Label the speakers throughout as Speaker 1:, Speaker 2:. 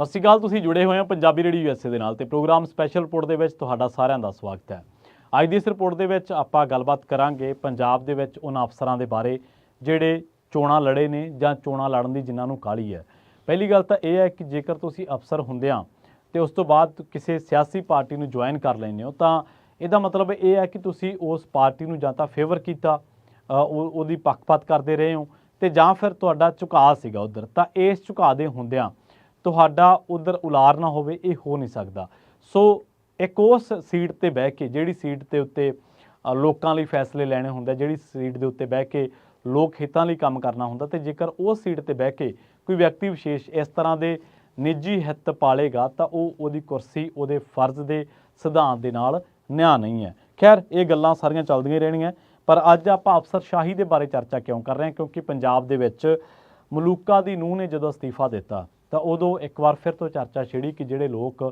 Speaker 1: ਸਤਿ ਸ਼੍ਰੀ ਅਕਾਲ। ਤੁਸੀਂ ਜੁੜੇ ਹੋਏ ਹੋ ਪੰਜਾਬੀ ਰੇਡੀਓ USA ਦੇ ਨਾਲ ਤੇ ਪ੍ਰੋਗਰਾਮ ਸਪੈਸ਼ਲ ਰਿਪੋਰਟ ਦੇ ਵਿੱਚ ਤੁਹਾਡਾ ਸਾਰਿਆਂ ਦਾ ਸਵਾਗਤ ਹੈ। ਅੱਜ ਦੀ ਇਸ ਰਿਪੋਰਟ ਦੇ ਵਿੱਚ ਆਪਾਂ ਗੱਲਬਾਤ ਕਰਾਂਗੇ ਪੰਜਾਬ ਦੇ ਵਿੱਚ ਉਹਨਾਂ ਅਫਸਰਾਂ ਦੇ ਬਾਰੇ ਜਿਹੜੇ ਚੋਣਾਂ ਲੜੇ ਨੇ ਜਾਂ ਚੋਣਾਂ ਲੜਨ ਦੀ ਜਿਨ੍ਹਾਂ ਨੂੰ ਕਾਹਲੀ ਹੈ। ਪਹਿਲੀ ਗੱਲ ਤਾਂ ਇਹ ਹੈ ਕਿ ਜੇਕਰ ਤੁਸੀਂ ਅਫਸਰ ਹੁੰਦਿਆਂ ਤੇ ਉਸ ਤੋਂ ਬਾਅਦ ਕਿਸੇ ਸਿਆਸੀ ਪਾਰਟੀ ਨੂੰ ਜੁਆਇਨ ਕਰ ਲੈਂਦੇ ਹੋ ਤਾਂ ਇਹਦਾ ਮਤਲਬ ਇਹ ਹੈ ਕਿ ਤੁਸੀਂ ਉਸ ਪਾਰਟੀ ਨੂੰ ਜਾਂ ਤਾਂ ਫੇਵਰ ਕੀਤਾ, ਉਹਦੀ ਪੱਖਪਾਤ ਕਰਦੇ ਰਹੇ ਹੋ ਤੇ ਜਾਂ ਫਿਰ ਤੁਹਾਡਾ ਝੁਕਾਅ ਸੀਗਾ ਉਧਰ। ਤਾਂ ਇਸ ਝੁਕਾਅ ਦੇ ਹੁੰਦਿਆਂ ਤੁਹਾਡਾ ਉਧਰ ਉਲਾਰ ਨਾ ਹੋਵੇ, ਇਹ ਹੋ ਨਹੀਂ ਸਕਦਾ। ਸੋ ਇੱਕ ਉਸ ਸੀਟ ਤੇ ਬਹਿ ਕੇ, ਜਿਹੜੀ ਸੀਟ ਦੇ ਉੱਤੇ ਲੋਕਾਂ ਲਈ ਫੈਸਲੇ ਲੈਣੇ ਹੁੰਦੇ, ਜਿਹੜੀ ਸੀਟ ਦੇ ਉੱਤੇ ਬਹਿ ਕੇ ਲੋਕ ਹਿੱਤਾਂ ਲਈ ਕੰਮ ਕਰਨਾ ਹੁੰਦਾ, ਤੇ ਜੇਕਰ ਉਸ ਸੀਟ ਤੇ ਬਹਿ ਕੇ ਕੋਈ ਵਿਅਕਤੀ ਵਿਸ਼ੇਸ਼ ਇਸ ਤਰ੍ਹਾਂ ਦੇ ਨਿੱਜੀ ਹਿੱਤ ਪਾਲੇਗਾ ਤਾਂ ਉਹਦੀ ਕੁਰਸੀ ਉਹਦੇ ਫਰਜ਼ ਦੇ ਸਿਧਾਂਤ ਦੇ ਨਾਲ ਨਿਆਂ ਨਹੀਂ ਹੈ। ਖੈਰ, ਇਹ ਗੱਲਾਂ ਸਾਰੀਆਂ ਚੱਲਦੀਆਂ ਰਹਿਣੀਆਂ, ਪਰ ਅੱਜ ਆਪਾਂ ਅਫਸਰਸ਼ਾਹੀ ਦੇ ਬਾਰੇ ਚਰਚਾ ਕਿਉਂ ਕਰ ਰਹੇ ਹਾਂ? ਕਿਉਂਕਿ ਪੰਜਾਬ ਦੇ ਵਿੱਚ ਮਲੂਕਾ ਦੀ ਨੂੰਹ ਨੇ ਜਦੋਂ ਅਸਤੀਫਾ ਦਿੱਤਾ ਤਾਂ ਉਦੋਂ ਇੱਕ ਵਾਰ ਫਿਰ ਤੋਂ ਚਰਚਾ ਛਿੜੀ ਕਿ ਜਿਹੜੇ ਲੋਕ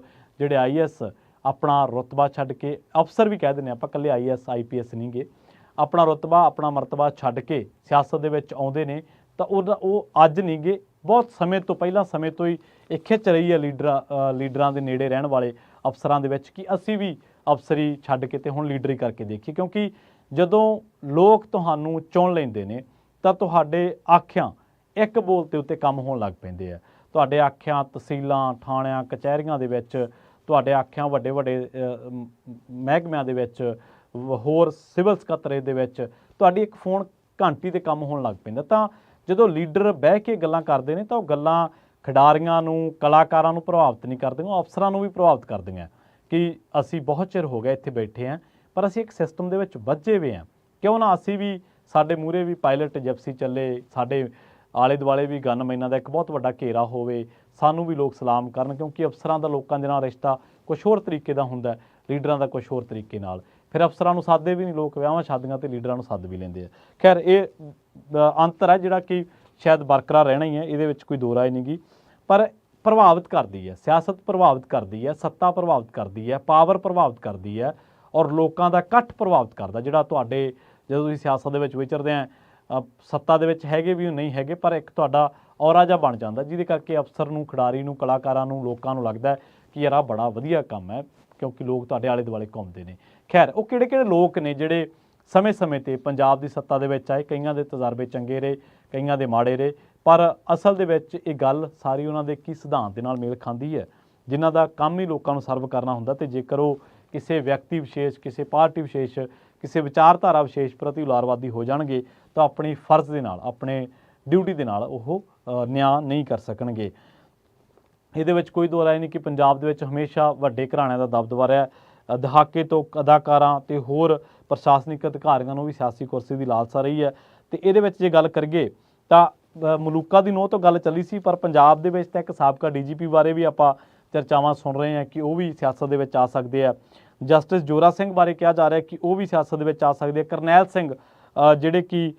Speaker 1: ਜਿਹੜੇ IAS ਆਪਣਾ ਰੁਤਬਾ ਛੱਡ ਕੇ, ਅਫਸਰ ਵੀ ਕਹਿ ਦਿੰਦੇ ਆਪਾਂ, ਇਕੱਲੇ IAS IPS ਨਹੀਂ ਗੇ, ਆਪਣਾ ਰੁਤਬਾ ਆਪਣਾ ਮਰਤਬਾ ਛੱਡ ਕੇ ਸਿਆਸਤ ਦੇ ਵਿੱਚ ਆਉਂਦੇ ਨੇ, ਤਾਂ ਉਹ ਅੱਜ ਨਹੀਂ ਗੇ, ਬਹੁਤ ਸਮੇਂ ਤੋਂ ਪਹਿਲਾਂ ਸਮੇਂ ਤੋਂ ਹੀ ਇਹ ਖਿੱਚ ਰਹੀ ਹੈ ਲੀਡਰਾਂ ਦੇ ਨੇੜੇ ਰਹਿਣ ਵਾਲੇ ਅਫਸਰਾਂ ਦੇ ਵਿੱਚ ਕਿ ਅਸੀਂ ਵੀ ਅਫਸਰੀ ਛੱਡ ਕੇ ਤੇ ਹੁਣ ਲੀਡਰੀ ਕਰਕੇ ਦੇਖੀਏ। ਕਿਉਂਕਿ ਜਦੋਂ ਲੋਕ ਤੁਹਾਨੂੰ ਚੁਣ ਲੈਂਦੇ ਨੇ ਤਾਂ ਤੁਹਾਡੇ ਆਖਿਆਂ ਇੱਕ ਬੋਲ ਦੇ ਉੱਤੇ ਕੰਮ ਹੋਣ ਲੱਗ ਪੈਂਦੇ ਆ। ਤੁਹਾਡੇ ਆਖਿਆਂ ਤਹਿਸੀਲਾਂ, ਥਾਣਿਆਂ, ਕਚਹਿਰੀਆਂ ਦੇ ਵਿੱਚ, ਤੁਹਾਡੇ ਆਖਿਆਂ ਵੱਡੇ ਵੱਡੇ ਮਹਿਕਮਿਆਂ ਦੇ ਵਿੱਚ, ਹੋਰ ਸਿਵਲ ਸਕੱਤਰੇਤ ਦੇ ਵਿੱਚ ਤੁਹਾਡੀ ਇੱਕ ਫੋਨ ਘੰਟੀ 'ਤੇ ਕੰਮ ਹੋਣ ਲੱਗ ਪੈਂਦਾ। ਤਾਂ ਜਦੋਂ ਲੀਡਰ ਬਹਿ ਕੇ ਗੱਲਾਂ ਕਰਦੇ ਨੇ ਤਾਂ ਉਹ ਗੱਲਾਂ ਖਿਡਾਰੀਆਂ ਨੂੰ, ਕਲਾਕਾਰਾਂ ਨੂੰ ਪ੍ਰਭਾਵਿਤ ਨਹੀਂ ਕਰਦੀਆਂ, ਉਹ ਅਫਸਰਾਂ ਨੂੰ ਵੀ ਪ੍ਰਭਾਵਿਤ ਕਰਦੀਆਂ ਕਿ ਅਸੀਂ ਬਹੁਤ ਚਿਰ ਹੋ ਗਿਆ ਇੱਥੇ ਬੈਠੇ ਹਾਂ, ਪਰ ਅਸੀਂ ਇੱਕ ਸਿਸਟਮ ਦੇ ਵਿੱਚ ਵੱਜੇ ਹੋਏ ਹਾਂ, ਕਿਉਂ ਨਾ ਅਸੀਂ ਵੀ, ਸਾਡੇ ਮੂਹਰੇ ਵੀ ਪਾਇਲਟ ਜਿਪਸੀ ਚੱਲੇ, ਸਾਡੇ ਆਲੇ ਦੁਆਲੇ ਵੀ ਗਨਮੈਨਾਂ ਦਾ ਇੱਕ ਬਹੁਤ ਵੱਡਾ ਘੇਰਾ ਹੋਵੇ, ਸਾਨੂੰ ਵੀ ਲੋਕ ਸਲਾਮ ਕਰਨ। ਕਿਉਂਕਿ ਅਫਸਰਾਂ ਦਾ ਲੋਕਾਂ ਦੇ ਨਾਲ ਰਿਸ਼ਤਾ ਕੁਛ ਹੋਰ ਤਰੀਕੇ ਦਾ ਹੁੰਦਾ, ਲੀਡਰਾਂ ਦਾ ਕੁਛ ਹੋਰ ਤਰੀਕੇ ਨਾਲ। ਫਿਰ ਅਫਸਰਾਂ ਨੂੰ ਸਾਦੇ ਵੀ ਨਹੀਂ ਲੋਕ, ਵਿਆਹਾਂ ਸ਼ਾਦੀਆਂ ਤੇ ਲੀਡਰਾਂ ਨੂੰ ਸੱਦ ਵੀ ਲੈਂਦੇ ਆ। ਖੈਰ, ਇਹ ਅੰਤਰ ਹੈ ਜਿਹੜਾ ਕਿ ਸ਼ਾਇਦ ਬਰਕਰਾਰ ਰਹਿਣਾ ਹੀ ਹੈ, ਇਹਦੇ ਵਿੱਚ ਕੋਈ ਦੋ ਰਾਏ ਨਹੀਂ ਗੀ, ਪਰ ਪ੍ਰਭਾਵਿਤ ਕਰਦੀ ਹੈ, ਸਿਆਸਤ ਪ੍ਰਭਾਵਿਤ ਕਰਦੀ ਹੈ, ਸੱਤਾ ਪ੍ਰਭਾਵਿਤ ਕਰਦੀ ਹੈ, ਪਾਵਰ ਪ੍ਰਭਾਵਿਤ ਕਰਦੀ ਹੈ, ਔਰ ਲੋਕਾਂ ਦਾ ਇਕੱਠ ਪ੍ਰਭਾਵਿਤ ਕਰਦਾ। ਜਿਹੜਾ ਤੁਹਾਡੇ, ਜਦੋਂ ਤੁਸੀਂ ਸਿਆਸਤ ਦੇ ਵਿੱਚ ਵਿਚਰਦੇ ਆ, ਸੱਤਾ ਦੇ ਵਿੱਚ ਹੈਗੇ ਵੀ ਨਹੀਂ ਹੈਗੇ, ਪਰ ਇੱਕ ਤੁਹਾਡਾ ਔਰਾ ਜਿਹਾ ਬਣ ਜਾਂਦਾ, ਜਿਹਦੇ ਕਰਕੇ ਅਫਸਰ ਨੂੰ, ਖਿਡਾਰੀ ਨੂੰ, ਕਲਾਕਾਰਾਂ ਨੂੰ, ਲੋਕਾਂ ਨੂੰ ਲੱਗਦਾ ਕਿ ਯਾਰ ਆਹ ਬੜਾ ਵਧੀਆ ਕੰਮ ਹੈ, ਕਿਉਂਕਿ ਲੋਕ ਤੁਹਾਡੇ ਆਲੇ ਦੁਆਲੇ ਘੁੰਮਦੇ ਨੇ। ਖੈਰ, ਉਹ ਕਿਹੜੇ ਕਿਹੜੇ ਲੋਕ ਨੇ ਜਿਹੜੇ ਸਮੇਂ-ਸਮੇਂ 'ਤੇ ਪੰਜਾਬ ਦੀ ਸੱਤਾ ਦੇ ਵਿੱਚ ਆਏ? ਕਈਆਂ ਦੇ ਤਜਰਬੇ ਚੰਗੇ ਰਹੇ, ਕਈਆਂ ਦੇ ਮਾੜੇ ਰਹੇ, ਪਰ ਅਸਲ ਦੇ ਵਿੱਚ ਇਹ ਗੱਲ ਸਾਰੀ ਉਹਨਾਂ ਦੇ ਕੀ ਸਿਧਾਂਤ ਦੇ ਨਾਲ ਮੇਲ ਖਾਂਦੀ ਹੈ, ਜਿਨ੍ਹਾਂ ਦਾ ਕੰਮ ਹੀ ਲੋਕਾਂ ਨੂੰ ਸਰਵ ਕਰਨਾ ਹੁੰਦਾ। ਤੇ ਜੇਕਰ ਉਹ ਕਿਸੇ ਵਿਅਕਤੀ ਵਿਸ਼ੇਸ਼, ਕਿਸੇ ਪਾਰਟੀ ਵਿਸ਼ੇਸ਼, ਕਿਸੇ ਵਿਚਾਰਧਾਰਾ ਵਿਸ਼ੇਸ਼ ਪ੍ਰਤੀ ਉਦਾਰਵਾਦੀ ਹੋ ਜਾਣਗੇ ਤਾਂ ਆਪਣੀ ਫਰਜ਼ ਦੇ ਨਾਲ, ਆਪਣੇ ਡਿਊਟੀ ਦੇ ਨਾਲ ਉਹ ਨਿਆਂ ਨਹੀਂ ਕਰ ਸਕਣਗੇ। ਇਹਦੇ ਵਿੱਚ ਕੋਈ ਦੋ ਰਾਏ ਨਹੀਂ ਕਿ ਪੰਜਾਬ ਦੇ ਵਿੱਚ ਹਮੇਸ਼ਾ ਵੱਡੇ ਘਰਾਣਿਆਂ ਦਾ ਦਬਦਬਾ ਰਿਹਾ। ਦਹਾਕੇ ਤੋਂ ਅਦਾਕਾਰਾਂ ਤੇ ਹੋਰ ਪ੍ਰਸ਼ਾਸਨਿਕ ਅਧਿਕਾਰੀਆਂ ਨੂੰ ਵੀ ਸਿਆਸੀ ਕੁਰਸੀ ਦੀ ਲਾਲਸਾ ਰਹੀ ਹੈ। ਤੇ ਇਹਦੇ ਵਿੱਚ ਜੇ ਗੱਲ ਕਰੀਏ ਤਾਂ ਮਲੂਕਾ ਦੀ ਨੂੰਹ ਤੋਂ ਗੱਲ ਚੱਲੀ ਸੀ, ਪਰ ਪੰਜਾਬ ਦੇ ਵਿੱਚ ਤਾਂ ਇੱਕ ਸਾਬਕਾ DGP ਬਾਰੇ ਵੀ ਆਪਾਂ ਚਰਚਾਵਾਂ ਸੁਣ ਰਹੇ ਹਾਂ ਕਿ ਉਹ ਵੀ ਸਿਆਸਤ ਦੇ ਵਿੱਚ ਆ ਸਕਦੇ ਆ। ਜਸਟਿਸ ਜੋਰਾ ਸਿੰਘ ਬਾਰੇ ਕਿਹਾ ਜਾ ਰਿਹਾ ਕਿ ਉਹ ਵੀ ਸਿਆਸਤ ਦੇ ਵਿੱਚ ਆ ਸਕਦੇ ਆ। ਕਰਨੈਲ ਸਿੰਘ ਜਿਹੜੇ ਕਿ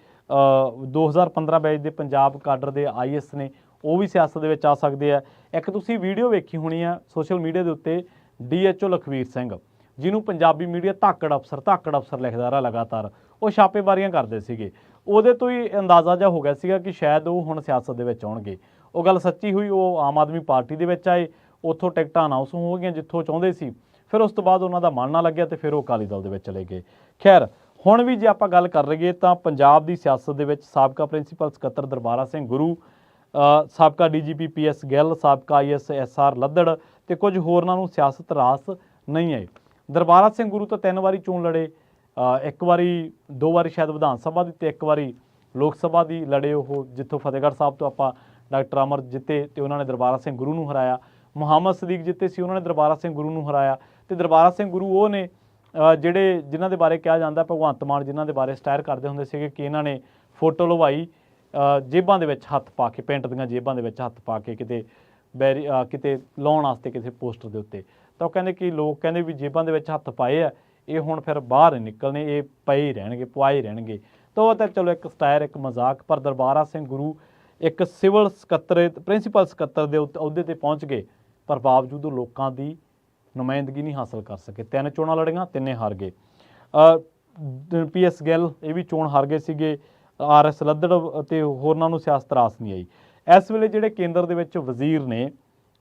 Speaker 1: 2015 ਬੈਚ ਦੇ ਪੰਜਾਬ ਕਾਡਰ ਦੇ IAS ਨੇ, ਉਹ ਵੀ ਸਿਆਸਤ ਦੇ ਵਿੱਚ ਆ ਸਕਦੇ ਆ। ਇੱਕ ਤੁਸੀਂ ਵੀਡੀਓ ਵੇਖੀ ਹੋਣੀ ਆ ਸੋਸ਼ਲ ਮੀਡੀਆ ਦੇ ਉੱਤੇ, DHO ਲਖਵੀਰ ਸਿੰਘ, ਜਿਹਨੂੰ ਪੰਜਾਬੀ ਮੀਡੀਆ ਧਾਕੜ ਅਫਸਰ ਲਿਖਦਾ ਰਿਹਾ ਲਗਾਤਾਰ, ਉਹ ਛਾਪੇਮਾਰੀਆਂ ਕਰਦੇ ਸੀਗੇ। ਉਹਦੇ ਤੋਂ ਹੀ ਅੰਦਾਜ਼ਾ ਜਿਹਾ ਹੋ ਗਿਆ ਸੀਗਾ ਕਿ ਸ਼ਾਇਦ ਉਹ ਹੁਣ ਸਿਆਸਤ ਦੇ ਵਿੱਚ ਆਉਣਗੇ। ਉਹ ਗੱਲ ਸੱਚੀ ਹੋਈ, ਉਹ ਆਮ ਆਦਮੀ ਪਾਰਟੀ ਦੇ ਵਿੱਚ ਆਏ, ਉੱਥੋਂ ਟਿਕਟਾਂ ਅਨਾਊਂਸ ਹੋ ਗਈਆਂ ਜਿੱਥੋਂ ਚਾਹੁੰਦੇ ਸੀ, ਫਿਰ ਉਸ ਤੋਂ ਬਾਅਦ ਉਹਨਾਂ ਦਾ ਮਨ ਨਾ ਲੱਗਿਆ ਤੇ ਫਿਰ ਉਹ ਅਕਾਲੀ ਦਲ ਦੇ ਵਿੱਚ ਚਲੇ ਗਏ। ਖੈਰ, ਹੁਣ ਵੀ ਜੇ ਆਪਾਂ ਗੱਲ ਕਰ ਲਈਏ ਤਾਂ ਪੰਜਾਬ ਦੀ ਸਿਆਸਤ ਦੇ ਵਿੱਚ ਸਾਬਕਾ ਪ੍ਰਿੰਸੀਪਲ ਸਕੱਤਰ ਦਰਬਾਰਾ ਸਿੰਘ ਗੁਰੂ, ਸਾਬਕਾ DGP PS ਗਿੱਲ, ਸਾਬਕਾ IAS SR ਲੱਦੜ ਤੇ ਕੁਝ ਹੋਰਨਾਂ ਨੂੰ ਸਿਆਸਤ ਰਾਸ ਨਹੀਂ ਆਈ। ਦਰਬਾਰਾ ਸਿੰਘ ਗੁਰੂ ਤਾਂ 3 ਵਾਰੀ ਚੋਣ ਲੜੇ, ਇੱਕ ਵਾਰੀ, 2 ਵਾਰੀ ਸ਼ਾਇਦ ਵਿਧਾਨ ਸਭਾ ਦੀ ਤੇ ਇੱਕ ਵਾਰੀ ਲੋਕ ਸਭਾ ਦੀ ਲੜੇ ਉਹ, ਜਿੱਥੋਂ ਫਤਿਹਗੜ੍ਹ ਸਾਹਿਬ ਤੋਂ ਆਪਾਂ ਡਾਕਟਰ ਅਮਰ ਜਿੱਤੇ ਤੇ ਉਹਨਾਂ ਨੇ ਦਰਬਾਰਾ ਸਿੰਘ ਗੁਰੂ ਨੂੰ ਹਰਾਇਆ। ਮੁਹੰਮਦ ਸਦੀਕ ਜਿੱਤੇ ਸੀ, ਉਹਨਾਂ ਨੇ ਦਰਬਾਰਾ ਸਿੰਘ ਗੁਰੂ ਨੂੰ ਹਰਾਇਆ। ਤੇ ਦਰਬਾਰਾ ਸਿੰਘ ਗੁਰੂ ਉਹ ਨੇ ਜਿਨ੍ਹਾਂ ਦੇ ਬਾਰੇ ਕਿਹਾ ਜਾਂਦਾ, ਭਗਵੰਤ ਮਾਨ ਜਿਨ੍ਹਾਂ ਦੇ ਬਾਰੇ ਸਟਾਇਰ ਕਰਦੇ ਹੁੰਦੇ ਸੀਗੇ ਕਿ ਇਹਨਾਂ ਨੇ ਫੋਟੋ ਲਵਾਈ ਜੇਬਾਂ ਦੇ ਵਿੱਚ ਹੱਥ ਪਾ ਕੇ, ਪੈਂਟ ਦੀਆਂ ਜੇਬਾਂ ਦੇ ਵਿੱਚ ਹੱਥ ਪਾ ਕੇ ਕਿਤੇ ਕਿਤੇ ਲਾਉਣ ਵਾਸਤੇ ਕਿਸੇ ਪੋਸਟਰ ਦੇ ਉੱਤੇ। ਤਾਂ ਉਹ ਕਹਿੰਦੇ ਕਿ ਲੋਕ ਕਹਿੰਦੇ ਵੀ ਜੇਬਾਂ ਦੇ ਵਿੱਚ ਹੱਥ ਪਾਏ ਆ, ਇਹ ਹੁਣ ਫਿਰ ਬਾਹਰ ਨਹੀਂ ਨਿਕਲਣੇ, ਇਹ ਪਏ ਹੀ ਰਹਿਣਗੇ, ਪੁਆਏ ਹੀ ਰਹਿਣਗੇ। ਤਾਂ ਉਹ ਤਾਂ ਚਲੋ ਇੱਕ ਸਟਾਇਰ, ਇੱਕ ਮਜ਼ਾਕ, ਪਰ ਦਰਬਾਰਾ ਸਿੰਘ ਗੁਰੂ ਇੱਕ ਸਿਵਲ ਸਕੱਤਰ, ਪ੍ਰਿੰਸੀਪਲ ਸਕੱਤਰ ਦੇ ਅਹੁਦੇ 'ਤੇ ਪਹੁੰਚ ਗਏ, ਪਰ ਬਾਵਜੂਦ ਉਹ ਲੋਕਾਂ ਦੀ ਨੁਮਾਇੰਦਗੀ ਨਹੀਂ ਹਾਸਲ ਕਰ ਸਕੇ। 3 ਚੋਣਾਂ ਲੜੀਆਂ, 3 ਹਾਰ ਗਏ। PS ਗਿੱਲ ਇਹ ਵੀ ਚੋਣ ਹਾਰ ਗਏ ਸੀਗੇ। RS ਲੱਦੜ ਅਤੇ ਹੋਰਨਾਂ ਨੂੰ ਸਿਆਸਤ ਰਾਸ ਨਹੀਂ ਆਈ। ਇਸ ਵੇਲੇ ਜਿਹੜੇ ਕੇਂਦਰ ਦੇ ਵਿੱਚ ਵਜ਼ੀਰ ਨੇ,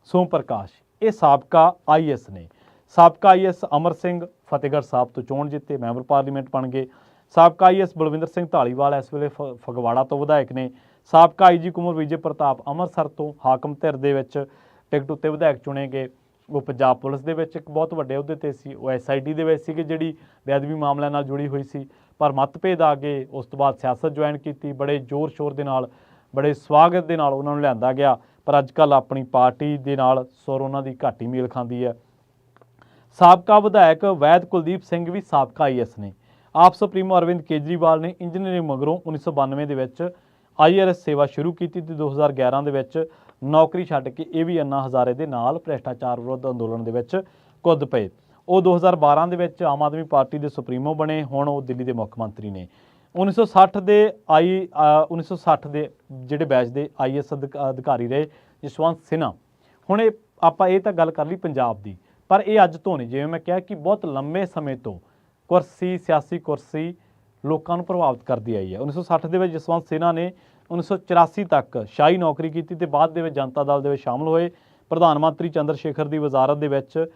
Speaker 1: ਸੋਮ ਪ੍ਰਕਾਸ਼ ਇਹ ਸਾਬਕਾ ਆਈਐਸ ਨੇ। ਸਾਬਕਾ ਆਈਐਸ ਅਮਰ ਸਿੰਘ ਫਤਿਹਗੜ੍ਹ ਸਾਹਿਬ ਤੋਂ ਚੋਣ ਜਿੱਤੇ, ਮੈਂਬਰ ਪਾਰਲੀਮੈਂਟ ਬਣ ਗਏ। ਸਾਬਕਾ ਆਈਐਸ ਬਲਵਿੰਦਰ ਸਿੰਘ ਧਾਲੀਵਾਲ ਇਸ ਵੇਲੇ ਫਗਵਾੜਾ ਤੋਂ ਵਿਧਾਇਕ ਨੇ। ਸਾਬਕਾ ਆਈਜੀ ਕੁਮਰ ਵਿਜੇ ਪ੍ਰਤਾਪ ਅੰਮ੍ਰਿਤਸਰ ਤੋਂ ਹਾਕਮ ਧਿਰ ਦੇ ਵਿੱਚ ਟਿਕਟ ਉੱਤੇ ਵਿਧਾਇਕ ਚੁਣੇ ਗਏ। ਉਹ ਪੰਜਾਬ ਪੁਲਿਸ ਦੇ ਵਿੱਚ ਇੱਕ ਬਹੁਤ ਵੱਡੇ ਅਹੁਦੇ ਤੇ ਸੀ। ਉਹ SIT ਦੇ ਵਿੱਚ ਸੀਗੇ ਜਿਹੜੀ ਬੇਅਦਬੀ ਮਾਮਲਿਆਂ ਨਾਲ ਜੁੜੀ ਹੋਈ ਸੀ, ਪਰ ਮਤਭੇਦ ਆ ਗਏ। ਉਸ ਤੋਂ ਬਾਅਦ ਸਿਆਸਤ ਜੁਆਇਨ ਕੀਤੀ, ਬੜੇ ਜ਼ੋਰ ਸ਼ੋਰ ਦੇ ਨਾਲ, ਬੜੇ ਸਵਾਗਤ ਦੇ ਨਾਲ ਉਹਨਾਂ ਨੂੰ ਲਿਆਂਦਾ ਗਿਆ, ਪਰ ਅੱਜ ਕੱਲ੍ਹ ਆਪਣੀ ਪਾਰਟੀ ਦੇ ਨਾਲ ਸੁਰ ਉਹਨਾਂ ਦੀ ਘੱਟ ਹੀ ਮੇਲ ਖਾਂਦੀ ਹੈ। ਸਾਬਕਾ ਵਿਧਾਇਕ ਵੈਦ ਕੁਲਦੀਪ ਸਿੰਘ ਵੀ ਸਾਬਕਾ IAS ਨੇ। ਆਪ ਸੁਪਰੀਮੋ ਅਰਵਿੰਦ ਕੇਜਰੀਵਾਲ ਨੇ ਇੰਜੀਨੀਅਰਿੰਗ ਮਗਰੋਂ 1992 ਦੇ ਵਿੱਚ IRS ਸੇਵਾ ਸ਼ੁਰੂ ਕੀਤੀ ਤੇ 2011 ਦੇ ਵਿੱਚ ਨੌਕਰੀ ਛੱਡ ਕੇ ਇਹ ਵੀ ਅੰਨਾ ਹਜ਼ਾਰੇ ਦੇ ਨਾਲ ਭ੍ਰਿਸ਼ਟਾਚਾਰ ਵਿਰੁੱਧ ਅੰਦੋਲਨ ਦੇ ਵਿੱਚ ਕੁੱਦ ਪਏ। ਉਹ 2012 ਦੇ ਵਿੱਚ ਆਮ ਆਦਮੀ ਪਾਰਟੀ ਦੇ ਸੁਪਰੀਮੋ ਬਣੇ। ਹੁਣ ਉਹ ਦਿੱਲੀ ਦੇ ਮੁੱਖ ਮੰਤਰੀ ਨੇ। 1960 ਦੇ ਜਿਹੜੇ ਬੈਚ ਦੇ IAS ਅਧਿਕਾਰੀ ਰਹੇ ਜਸਵੰਤ ਸਿਨਹਾ। ਹੁਣ ਇਹ ਆਪਾਂ ਇਹ ਤਾਂ ਗੱਲ ਕਰ ਲਈ ਪੰਜਾਬ ਦੀ, ਪਰ ਇਹ ਅੱਜ ਤੋਂ ਨਹੀਂ। ਜਿਵੇਂ ਮੈਂ ਕਿਹਾ ਕਿ ਬਹੁਤ ਲੰਮੇ ਸਮੇਂ ਤੋਂ ਸਿਆਸੀ ਕੁਰਸੀ ਲੋਕਾਂ ਨੂੰ ਪ੍ਰਭਾਵਿਤ ਕਰਦੀ ਆਈ ਹੈ। 1960 ਦੇ ਵਿੱਚ ਜਸਵੰਤ ਸਿਨਹਾ ਨੇ 1984 ਤੱਕ ਸ਼ਾਹੀ ਨੌਕਰੀ ਕੀਤੀ ਤੇ ਬਾਅਦ ਦੇ ਵਿੱਚ ਜਨਤਾ ਦਲ ਦੇ ਵਿੱਚ ਸ਼ਾਮਲ ਹੋਏ। ਪ੍ਰਧਾਨ ਮੰਤਰੀ ਚੰਦਰ ਸ਼ੇਖਰ ਦੀ ਵਜ਼ਾਰਤ ਦੇ ਵਿੱਚ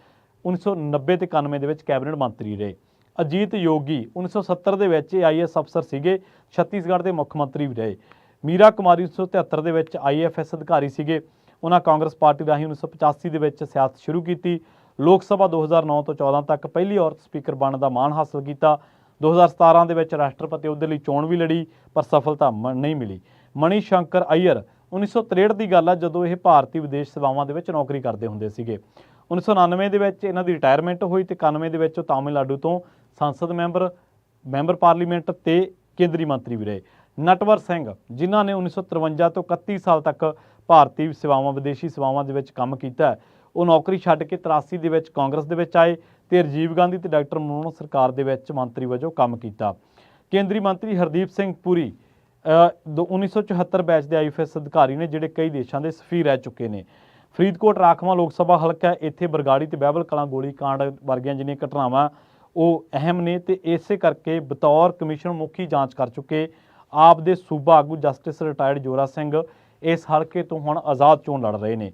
Speaker 1: 1990 ਤੇ 91 ਦੇ ਵਿੱਚ ਕੈਬਨਿਟ ਮੰਤਰੀ ਰਹੇ। ਅਜੀਤ ਯੋਗੀ 1970 ਦੇ ਵਿੱਚ IAS ਅਫਸਰ ਸੀਗੇ, ਛੱਤੀਸਗੜ੍ਹ ਦੇ ਮੁੱਖ ਮੰਤਰੀ ਵੀ ਰਹੇ। ਮੀਰਾ ਕੁਮਾਰੀ 1973 ਦੇ ਵਿੱਚ IFS ਅਧਿਕਾਰੀ ਸੀਗੇ। ਉਹਨਾਂ ਕਾਂਗਰਸ ਪਾਰਟੀ ਰਾਹੀਂ 1985 ਦੇ ਵਿੱਚ ਸਿਆਸਤ ਸ਼ੁਰੂ ਕੀਤੀ। ਲੋਕ ਸਭਾ 2009 ਤੋਂ 14 ਤੱਕ ਪਹਿਲੀ ਔਰਤ ਸਪੀਕਰ ਬਣਨ ਦਾ ਮਾਣ ਹਾਸਲ ਕੀਤਾ। 2017 ਦੇ ਵਿੱਚ ਰਾਸ਼ਟਰਪਤੀ ਅਹੁਦੇ ਲਈ ਚੋਣ ਵੀ ਲੜੀ, ਪਰ ਸਫਲਤਾ ਨਹੀਂ ਮਿਲੀ। ਮਣੀ ਸ਼ੰਕਰ ਅਈਅਰ 1963 ਦੀ ਗੱਲ ਹੈ, ਜਦੋਂ ਇਹ ਭਾਰਤੀ ਵਿਦੇਸ਼ ਸੇਵਾਵਾਂ ਦੇ ਵਿੱਚ ਨੌਕਰੀ ਕਰਦੇ ਹੁੰਦੇ ਸੀਗੇ। 1999 ਦੇ ਵਿੱਚ ਇਹਨਾਂ ਦੀ ਰਿਟਾਇਰਮੈਂਟ ਹੋਈ ਤੇ 91 ਦੇ ਵਿੱਚ ਉਹ ਤਾਮਿਲਨਾਡੂ ਤੋਂ ਸੰਸਦ ਮੈਂਬਰ ਪਾਰਲੀਮੈਂਟ ਤੇ ਕੇਂਦਰੀ ਮੰਤਰੀ ਵੀ ਰਹੇ। ਨਟਵਰ ਸਿੰਘ ਜਿਨ੍ਹਾਂ ਨੇ 1953 ਤੋਂ 31 ਸਾਲ ਤੱਕ ਭਾਰਤੀ ਸੇਵਾਵਾਂ ਵਿਦੇਸ਼ੀ ਸੇਵਾਵਾਂ ਦੇ ਵਿੱਚ ਕੰਮ ਕੀਤਾ, ਉਹ ਨੌਕਰੀ ਛੱਡ ਕੇ 83 ਦੇ ਵਿੱਚ ਕਾਂਗਰਸ ਦੇ ਵਿੱਚ ਆਏ ਤੇ ਰਾਜੀਵ ਗਾਂਧੀ ਤੇ ਡਾਕਟਰ ਮਨਮੋਹਨ ਸਰਕਾਰ ਦੇ ਵਿੱਚ ਮੰਤਰੀ ਵਜੋਂ ਕੰਮ ਕੀਤਾ। ਕੇਂਦਰੀ ਮੰਤਰੀ ਹਰਦੀਪ ਸਿੰਘ ਪੁਰੀ 1974 ਬੈਚ ਦੇ IFS ਅਧਿਕਾਰੀ ਨੇ, ਜਿਹੜੇ ਕਈ ਦੇਸ਼ਾਂ ਦੇ ਸਫੀਰ ਰਹਿ ਚੁੱਕੇ ਨੇ। ਫਰੀਦਕੋਟ ਰਾਖਵਾਂ ਲੋਕ ਸਭਾ ਹਲਕਾ, ਇੱਥੇ ਬਰਗਾੜੀ ਤੇ ਬਹਿਬਲ ਕਲਾਂ ਗੋਲੀ ਕਾਂਡ ਵਰਗੀਆਂ ਜਿਹੜੀਆਂ ਘਟਨਾਵਾਂ ਉਹ ਅਹਿਮ ਨੇ ਤੇ ਇਸੇ ਕਰਕੇ ਬਤੌਰ ਕਮਿਸ਼ਨ ਮੁਖੀ ਜਾਂਚ ਕਰ ਚੁੱਕੇ ਆਪ ਦੇ ਸੂਬਾ ਆਗੂ ਜਸਟਿਸ ਰਿਟਾਇਰਡ ਜੋਰਾ ਸਿੰਘ ਇਸ ਹਲਕੇ ਤੋਂ ਹੁਣ ਆਜ਼ਾਦ ਚੋਣ ਲੜ ਰਹੇ ਨੇ।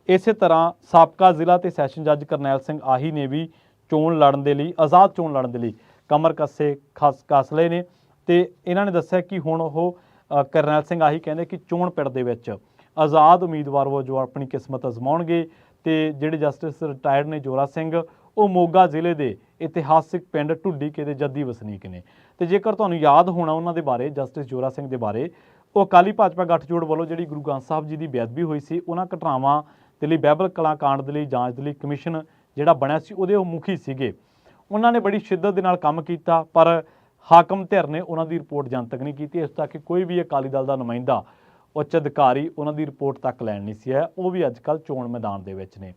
Speaker 1: ਇਸੇ ਤਰ੍ਹਾਂ ਸਾਬਕਾ ਜ਼ਿਲ੍ਹਾ ਤੇ ਸੈਸ਼ਨ ਜੱਜ ਕਰਨੈਲ ਸਿੰਘ ਆਹੀ ਨੇ ਵੀ ਆਜ਼ਾਦ ਚੋਣ ਲੜਨ ਦੇ ਲਈ ਕਮਰ ਕੱਸ ਲਏ ਨੇ ਤੇ ਇਹਨਾਂ ਨੇ ਦੱਸਿਆ ਕਿ ਹੁਣ ਉਹ ਕਰਨੈਲ ਸਿੰਘ ਆਹੀ ਕਹਿੰਦੇ ਕਿ ਚੋਣ ਪਿੜ ਦੇ ਵਿੱਚ ਆਜ਼ਾਦ ਉਮੀਦਵਾਰ ਵਜੋਂ ਆਪਣੀ ਕਿਸਮਤ ਅਜ਼ਮਾਉਣਗੇ ਤੇ ਜਿਹੜੇ ਜਸਟਿਸ ਰਿਟਾਇਰਡ ਨੇ ਜੋਰਾ ਸਿੰਘ, ਉਹ ਮੋਗਾ ਜ਼ਿਲ੍ਹੇ ਦੇ ਇਤਿਹਾਸਿਕ ਪਿੰਡ ਢੁੱਡੀਕੇ ਦੇ ਜੱਦੀ ਵਸਨੀਕ ਨੇ। ਤੇ ਜੇਕਰ ਤੁਹਾਨੂੰ ਯਾਦ ਹੋਣਾ ਉਹਨਾਂ ਦੇ ਬਾਰੇ, ਜਸਟਿਸ ਜੋਰਾ ਸਿੰਘ ਦੇ ਬਾਰੇ, ਉਹ ਅਕਾਲੀ ਭਾਜਪਾ ਗੱਠਜੋੜ ਵੱਲੋਂ ਜਿਹੜੀ ਗੁਰੂ ਗ੍ਰੰਥ ਸਾਹਿਬ ਜੀ ਦੀ ਬੇਅਦਬੀ ਹੋਈ ਸੀ, ਉਹਨਾਂ ਘਟਨਾਵਾਂ ਦੇ ਲਈ ਬਹਿਬਲ ਕਲਾਂ ਕਾਂਡ ਦੇ ਲਈ ਜਾਂਚ ਦੇ ਲਈ ਕਮਿਸ਼ਨ ਜਿਹੜਾ ਬਣਿਆ ਸੀ ਉਹਦੇ ਉਹ ਮੁਖੀ ਸੀਗੇ। ਉਹਨਾਂ ਨੇ ਬੜੀ ਸ਼ਿੱਦਤ ਦੇ ਨਾਲ ਕੰਮ ਕੀਤਾ, ਪਰ ਹਾਕਮ ਧਿਰ ਨੇ ਉਹਨਾਂ ਦੀ ਰਿਪੋਰਟ ਜਨਤਕ ਨਹੀਂ ਕੀਤੀ। ਇਸ ਤੱਕ ਕਿ ਕੋਈ ਵੀ ਅਕਾਲੀ ਦਲ ਦਾ ਨੁਮਾਇੰਦਾ, ਉੱਚ ਅਧਿਕਾਰੀ ਉਹਨਾਂ ਦੀ ਰਿਪੋਰਟ ਤੱਕ ਲੈਣ ਨਹੀਂ ਸੀ ਆਇਆ। ਉਹ ਵੀ ਅੱਜ ਕੱਲ੍ਹ ਚੋਣ ਮੈਦਾਨ ਦੇ ਵਿੱਚ ਨੇ।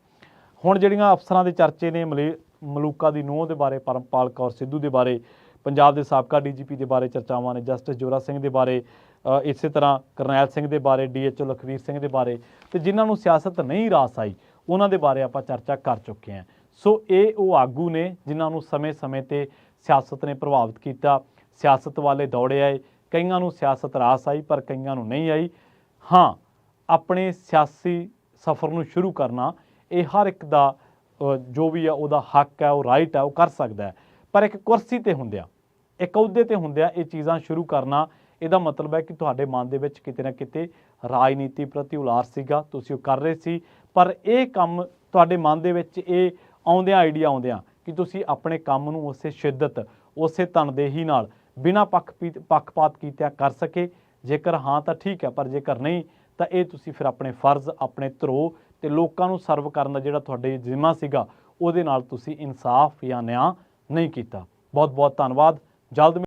Speaker 1: ਹੁਣ ਜਿਹੜੀਆਂ ਅਫਸਰਾਂ ਦੇ ਚਰਚੇ ਨੇ, ਮਲੂਕਾ ਦੀ ਨੂੰਹ ਦੇ ਬਾਰੇ, ਪਰਮਪਾਲ ਕੌਰ ਸਿੱਧੂ ਦੇ ਬਾਰੇ, ਪੰਜਾਬ ਦੇ ਸਾਬਕਾ DGP ਦੇ ਬਾਰੇ ਚਰਚਾਵਾਂ ਨੇ, ਜਸਟਿਸ ਜੋਰਾ ਸਿੰਘ ਦੇ ਬਾਰੇ, ਇਸੇ ਤਰ੍ਹਾਂ ਕਰਨੈਲ ਸਿੰਘ ਦੇ ਬਾਰੇ, DHO ਲਖਵੀਰ ਸਿੰਘ ਦੇ ਬਾਰੇ, ਤੇ ਜਿਨ੍ਹਾਂ ਨੂੰ ਸਿਆਸਤ ਨਹੀਂ ਰਾਸ ਆਈ ਉਹਨਾਂ ਦੇ ਬਾਰੇ ਆਪਾਂ ਚਰਚਾ ਕਰ ਚੁੱਕੇ ਹਾਂ। ਸੋ ਇਹ ਉਹ ਆਗੂ ਨੇ ਜਿਨ੍ਹਾਂ ਨੂੰ ਸਮੇਂ-ਸਮੇਂ ਤੇ ਸਿਆਸਤ ਨੇ ਪ੍ਰਭਾਵਿਤ ਕੀਤਾ, ਸਿਆਸਤ ਵਾਲੇ ਦੌੜੇ ਆਏ। ਕਈਆਂ ਨੂੰ ਸਿਆਸਤ ਰਾਸ ਆਈ ਪਰ ਕਈਆਂ ਨੂੰ ਨਹੀਂ ਆਈ। ਹਾਂ, ਆਪਣੇ ਸਿਆਸੀ ਸਫ਼ਰ ਨੂੰ ਸ਼ੁਰੂ ਕਰਨਾ ਇਹ ਹਰ ਇੱਕ ਦਾ ਜੋ ਵੀ ਆ ਉਹਦਾ ਹੱਕ ਹੈ, ਉਹ ਰਾਈਟ ਹੈ, ਉਹ ਕਰ ਸਕਦਾ ਹੈ। ਪਰ ਇੱਕ ਕੁਰਸੀ ਤੇ ਹੁੰਦਿਆਂ, ਇੱਕ ਅਹੁਦੇ ਤੇ ਹੁੰਦਿਆਂ ਇਹ ਚੀਜ਼ਾਂ ਸ਼ੁਰੂ ਕਰਨਾ, ਇਹਦਾ ਮਤਲਬ ਹੈ ਕਿ ਤੁਹਾਡੇ ਮਨ ਦੇ ਵਿੱਚ ਕਿਤੇ ਨਾ ਕਿਤੇ ਰਾਜਨੀਤੀ ਪ੍ਰਤੀ ਉਲਾਸ ਸੀਗਾ, ਤੁਸੀਂ ਉਹ ਕਰ ਰਹੇ ਸੀ। ਪਰ ਇਹ ਕੰਮ ਤੁਹਾਡੇ ਮਨ ਦੇ ਵਿੱਚ ਇਹ ਆਈਡੀਆ ਆਉਂਦਿਆਂ ਕਿ ਤੁਸੀਂ ਆਪਣੇ ਕੰਮ ਨੂੰ ਉਸੇ ਸ਼ਿੱਦਤ, ਉਸੇ ਤਨਦੇਹੀ ਨਾਲ ਬਿਨਾਂ ਪੱਖਪਾਤ ਕੀਤਿਆਂ ਕਰ ਸਕੇ। ਜੇਕਰ ਹਾਂ ਤਾਂ ਠੀਕ ਹੈ, ਪਰ ਜੇਕਰ ਨਹੀਂ ਤਾਂ ਇਹ ਤੁਸੀਂ ਫਿਰ ਆਪਣੇ ਫਰਜ਼, ਆਪਣੇ ਧਰੋ ਤੇ ਲੋਕਾਂ ਨੂੰ ਸਰਵ ਕਰਨ ਦਾ ਜਿਹੜਾ ਤੁਹਾਡੇ ਜ਼ਿੰਮਾ ਸੀਗਾ, ਉਹਦੇ ਨਾਲ ਤੁਸੀਂ ਇਨਸਾਫ ਜਾਂ ਨਿਆਂ ਨਹੀਂ ਕੀਤਾ। ਬਹੁਤ ਬਹੁਤ ਧੰਨਵਾਦ। ਜਲਦ